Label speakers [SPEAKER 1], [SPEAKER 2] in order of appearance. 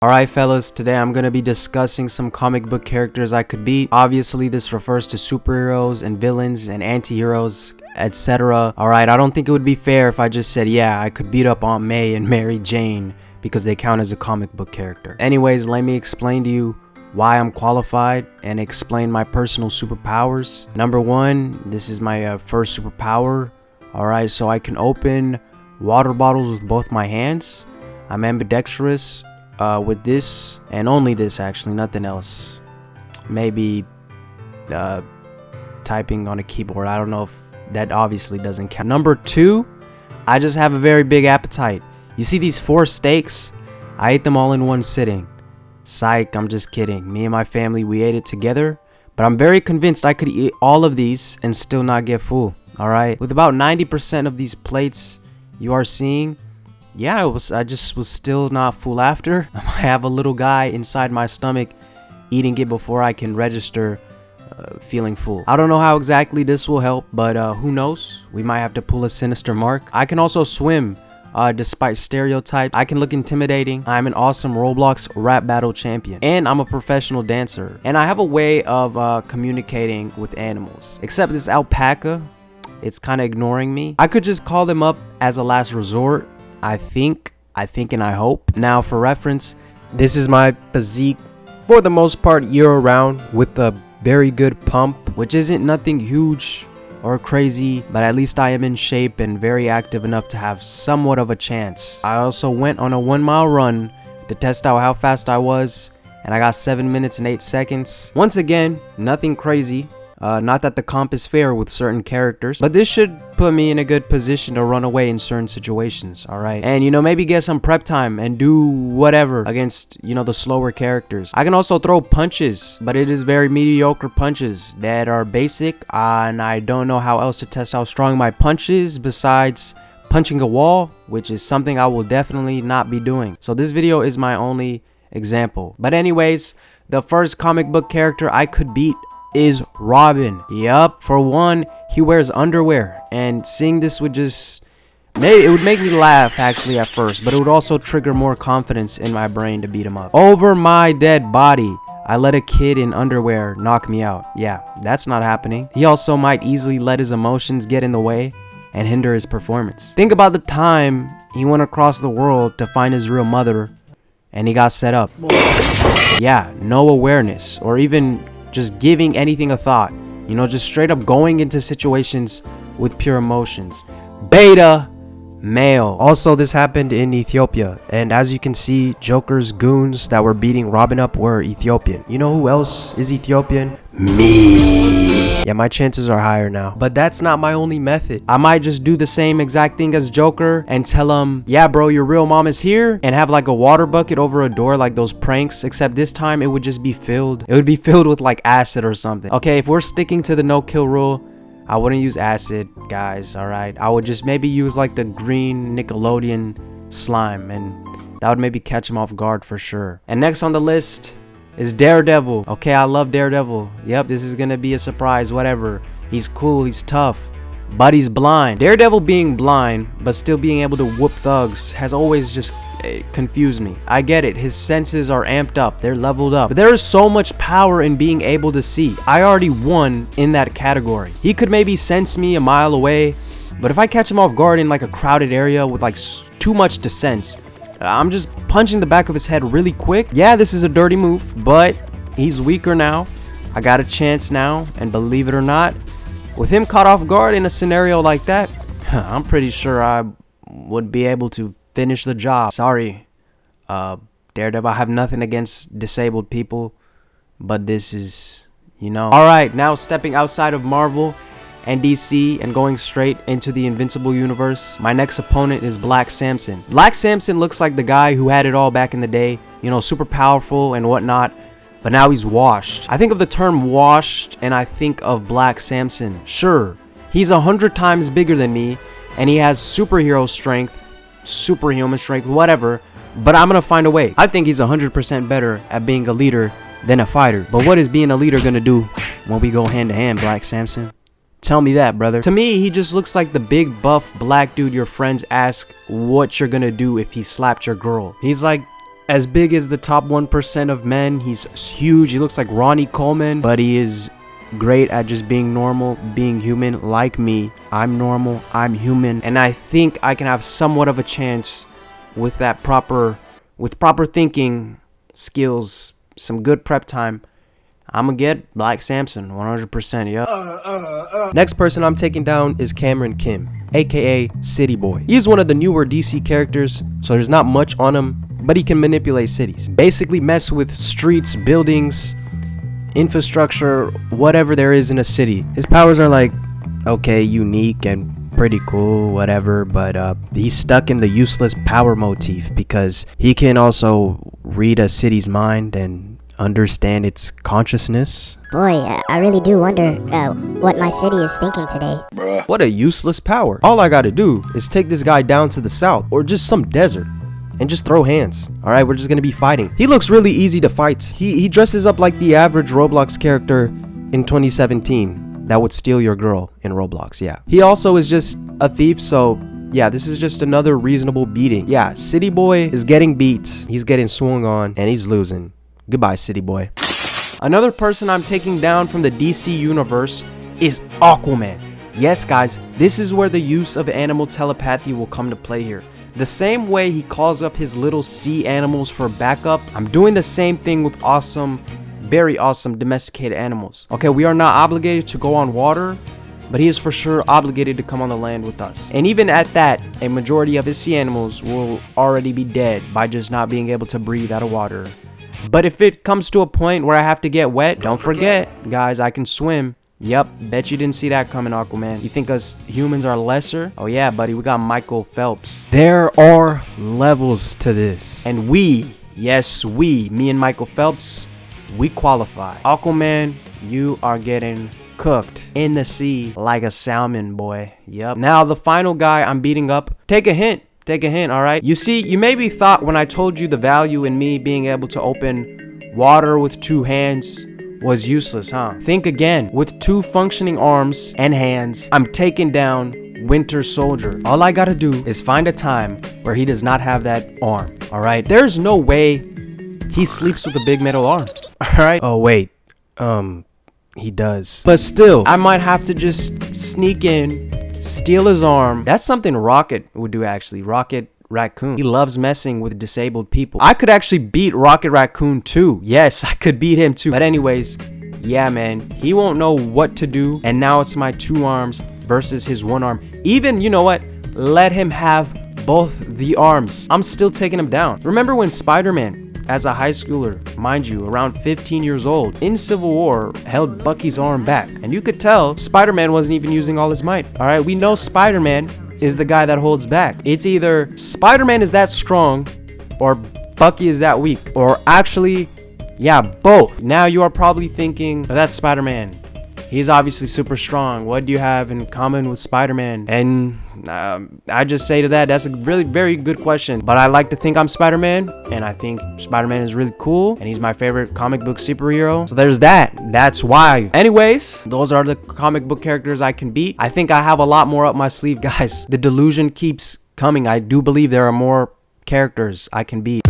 [SPEAKER 1] Alright fellas, today I'm going to be discussing some comic book characters I could beat. Obviously this refers to superheroes and villains and anti-heroes, etc. Alright, I don't think it would be fair if I just said, yeah, I could beat up Aunt May and Mary Jane because they count as a comic book character. Anyways, let me explain to you why I'm qualified and explain my personal superpowers. Number one, this is my first superpower. Alright, so I can open water bottles with both my hands. I'm ambidextrous with this, and only this actually, nothing else. Maybe typing on a keyboard. I don't know if that obviously doesn't count. Number two, I just have a very big appetite. You see these 4 steaks? I ate them all in one sitting. Psych, I'm just kidding. Me and my family, we ate it together, but I'm very convinced I could eat all of these and still not get full. Alright, with about 90% of these plates you are seeing, yeah, I just was still not full after. I have a little guy inside my stomach eating it before I can register feeling full. I don't know how exactly this will help, but who knows? We might have to pull a sinister mark. I can also swim. Despite stereotype, I can look intimidating. I'm an awesome Roblox rap battle champion, and I'm a professional dancer, and I have a way of communicating with animals. Except this alpaca, it's kind of ignoring me. I could just call them up as a last resort. I think and I hope. Now for reference, this is my physique for the most part year-round with a very good pump, which isn't nothing huge or crazy, but at least I am in shape and very active enough to have somewhat of a chance. I also went on a 1-mile run to test out how fast I was, and I got 7 minutes and 8 seconds. Once again, nothing crazy. Not that the comp is fair with certain characters, but this should put me in a good position to run away in certain situations, alright? And, maybe get some prep time and do whatever against, the slower characters. I can also throw punches, but it is very mediocre punches that are basic, and I don't know how else to test how strong my punch is besides punching a wall, which is something I will definitely not be doing. So this video is my only example. But anyways, the first comic book character I could beat is Robin. Yup, for one, he wears underwear, and seeing this would just it would make me laugh actually at first, but it would also trigger more confidence in my brain to beat him up. Over my dead body, I let a kid in underwear knock me out. Yeah, that's not happening. He also might easily let his emotions get in the way and hinder his performance. Think about the time he went across the world to find his real mother and he got set up. Yeah, no awareness or even just giving anything a thought, just straight up going into situations with pure emotions. Beta male. Also, this happened in Ethiopia, and as you can see, Joker's goons that were beating Robin up were Ethiopian. You know who else is Ethiopian? Me. Yeah, my chances are higher now, but that's not my only method. I might just do the same exact thing as Joker and tell him, yeah bro, your real mom is here, and have like a water bucket over a door like those pranks, except this time it would just be filled. It would be filled with like acid or something. Okay, if we're sticking to the no kill rule, I wouldn't use acid, guys, alright? I would just maybe use like the green Nickelodeon slime, and that would maybe catch him off guard for sure. And next on the list is Daredevil. Okay, I love Daredevil. Yep, this is gonna be a surprise, whatever. He's cool, he's tough, but he's blind. Daredevil being blind, but still being able to whoop thugs has always just confused me. I get it, his senses are amped up, they're leveled up, but there is so much power in being able to see. I already won in that category. He could maybe sense me a mile away, but if I catch him off guard in like a crowded area with like too much to sense, I'm just punching the back of his head really quick. Yeah, this is a dirty move, but he's weaker now. I got a chance now, and believe it or not, with him caught off guard in a scenario like that, I'm pretty sure I would be able to finish the job. Sorry, Daredevil, I have nothing against disabled people, but this is, Alright, now stepping outside of Marvel and DC and going straight into the Invincible universe, my next opponent is Black Samson. Black Samson looks like the guy who had it all back in the day, super powerful and whatnot, but now he's washed. I think of the term washed and I think of Black Samson. Sure, he's 100 times bigger than me and he has superhero strength, superhuman strength, whatever, but I'm gonna find a way. I think he's 100% better at being a leader than a fighter. But what is being a leader gonna do when we go hand to hand, Black Samson? Tell me that, brother. To me, he just looks like the big buff black dude your friends ask what you're gonna do if he slapped your girl. He's like as big as the top 1% of men. He's huge. He looks like Ronnie Coleman, but he is great at just being normal, being human like me. I'm normal, I'm human, and I think I can have somewhat of a chance with proper thinking skills, some good prep time. I'm gonna get Black Samson, 100%, yeah. Next person I'm taking down is Cameron Kim, aka City Boy. He is one of the newer DC characters, so there's not much on him, but he can manipulate cities. Basically mess with streets, buildings, infrastructure, whatever there is in a city. His powers are like, okay, unique and pretty cool, whatever, but he's stuck in the useless power motif because he can also read a city's mind and understand its consciousness.
[SPEAKER 2] Boy, I really do wonder what my city is thinking today.
[SPEAKER 1] What a useless power. All I gotta do is take this guy down to the south or just some desert and just throw hands. Alright, we're just gonna be fighting. He looks really easy to fight. He dresses up like the average Roblox character in 2017 that would steal your girl in Roblox, yeah. He also is just a thief, so yeah, this is just another reasonable beating. Yeah, City Boy is getting beat. He's getting swung on and he's losing. Goodbye, City Boy. Another person I'm taking down from the DC universe is Aquaman. Yes, guys, this is where the use of animal telepathy will come to play here. The same way he calls up his little sea animals for backup, I'm doing the same thing with awesome, very awesome domesticated animals. Okay, we are not obligated to go on water, but he is for sure obligated to come on the land with us. And even at that, a majority of his sea animals will already be dead by just not being able to breathe out of water. But if it comes to a point where I have to get wet, don't forget, guys, I can swim. Yep, bet you didn't see that coming, Aquaman. You think us humans are lesser? Oh yeah, buddy, we got Michael Phelps. There are levels to this. And we, yes, we, me and Michael Phelps, we qualify. Aquaman, you are getting cooked in the sea like a salmon, boy. Yep. Now, the final guy I'm beating up, take a hint. Take a hint, alright? You see, you maybe thought when I told you the value in me being able to open water with 2 hands was useless, huh? Think again. With 2 functioning arms and hands, I'm taking down Winter Soldier. All I gotta do is find a time where he does not have that arm, alright? There's no way he sleeps with a big metal arm, alright? Oh, wait. He does. But still, I might have to just sneak in, steal his arm. That's something Rocket would do, actually. Rocket Raccoon. He loves messing with disabled people. I could actually beat Rocket Raccoon too. Yes, I could beat him too. But anyways, yeah, man, he won't know what to do. And now it's my 2 arms versus his 1 arm. Even, you know what? Let him have both the arms. I'm still taking him down. Remember when Spider-Man, as a high schooler, mind you, around 15 years old, in Civil War, held Bucky's arm back? And you could tell Spider-Man wasn't even using all his might. All right, we know Spider-Man is the guy that holds back. It's either Spider-Man is that strong or Bucky is that weak. Or actually, yeah, both. Now you are probably thinking, oh, that's Spider-Man. He's obviously super strong. What do you have in common with Spider-Man? And I just say to that, that's a really very good question. But I like to think I'm Spider-Man, and I think Spider-Man is really cool, and he's my favorite comic book superhero. So there's that. That's why. Anyways, those are the comic book characters I can beat. I think I have a lot more up my sleeve, guys. The delusion keeps coming. I do believe there are more characters I can beat.